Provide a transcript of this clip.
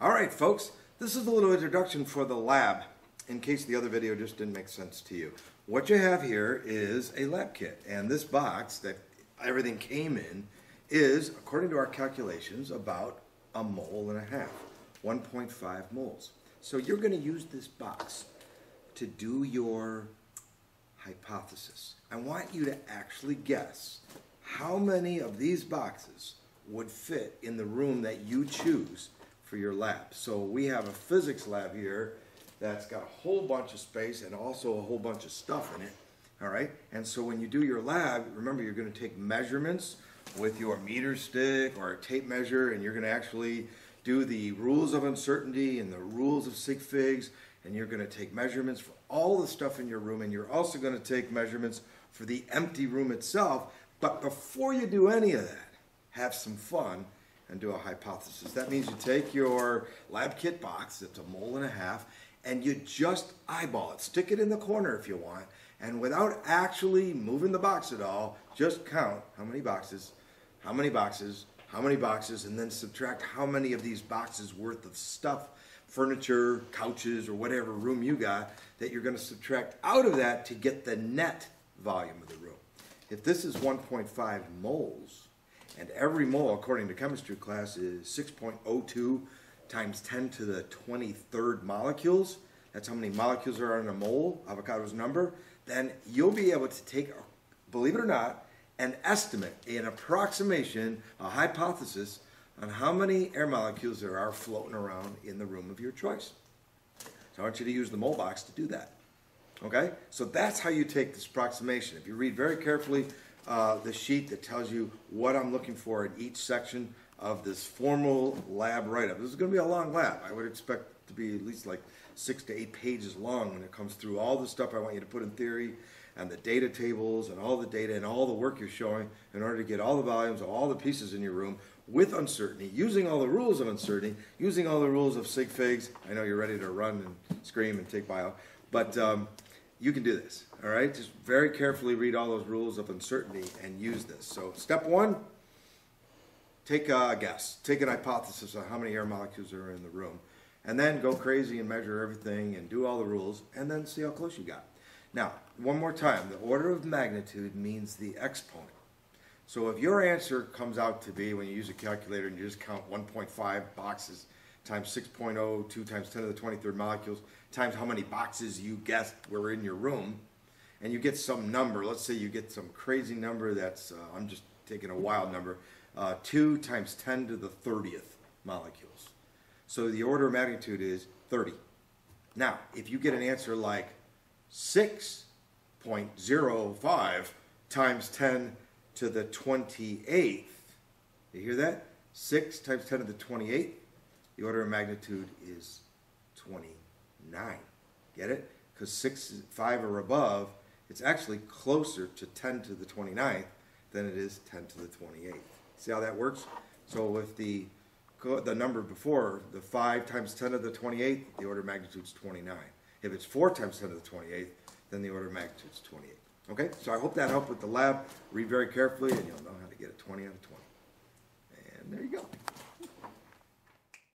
Alright folks, this is a little introduction for the lab in case the other video just didn't make sense to you. What you have here is a lab kit, and this box that everything came in is, according to our calculations, about 1.5 moles, 1.5 moles. So you're going to use this box to do your hypothesis. I want you to actually guess how many of these boxes would fit in the room that you choose for your lab. So we have a physics lab here that's got a whole bunch of space and also a whole bunch of stuff in it. All right, and so when you do your lab, remember you're going to take measurements with your meter stick or a tape measure, and you're going to actually do the rules of uncertainty and the rules of sig figs, and you're going to take measurements for all the stuff in your room, and you're also going to take measurements for the empty room itself. But before you do any of that, have some fun and do a hypothesis. That means you take your lab kit box, it's 1.5 moles, and you just eyeball it. Stick it in the corner if you want, and without actually moving the box at all, just count how many boxes, how many boxes, how many boxes, and then subtract how many of these boxes worth of stuff, furniture, couches, or whatever room you got, that you're going to subtract out of that to get the net volume of the room. If this is 1.5 moles, and every mole, according to chemistry class, is 6.02 times 10 to the 23rd molecules, that's how many molecules are in a mole, Avogadro's number, then you'll be able to take, believe it or not, an estimate, an approximation, a hypothesis on how many air molecules there are floating around in the room of your choice. So I want you to use the mole box to do that. Okay? So that's how you take this approximation. If you read very carefully the sheet that tells you what I'm looking for in each section of this formal lab write-up. This is going to be a long lab. I would expect it to be at least like 6 to 8 pages long when it comes through all the stuff I want you to put in theory and the data tables and all the data and all the work you're showing in order to get all the volumes of all the pieces in your room with uncertainty, using all the rules of uncertainty, using all the rules of sig figs. I know you're ready to run and scream and take bio, but you can do this, all right? Just very carefully read all those rules of uncertainty and use this. So step one, take a guess. Take an hypothesis on how many air molecules are in the room. And then go crazy and measure everything and do all the rules and then see how close you got. Now, one more time, the order of magnitude means the exponent. So if your answer comes out to be, when you use a calculator and you just count 1.5 boxes times 6.02 times 10 to the 23rd molecules times how many boxes you guessed were in your room, and you get some number, let's say you get some crazy number that's, I'm just taking a wild number, 2 times 10 to the 30th molecules. So the order of magnitude is 30. Now, if you get an answer like 6.05 times 10 to the 28th, you hear that? 6 times 10 to the 28th, the order of magnitude is 29. Get it? Because 6, 5 or above, it's actually closer to 10 to the 29th than it is 10 to the 28th. See how that works? So with the number before, the 5 times 10 to the 28th, the order of magnitude is 29. If it's 4 times 10 to the 28th, then the order of magnitude is 28. Okay? So I hope that helped with the lab. Read very carefully, and you'll know how to get a 20 out of 20. And there you go.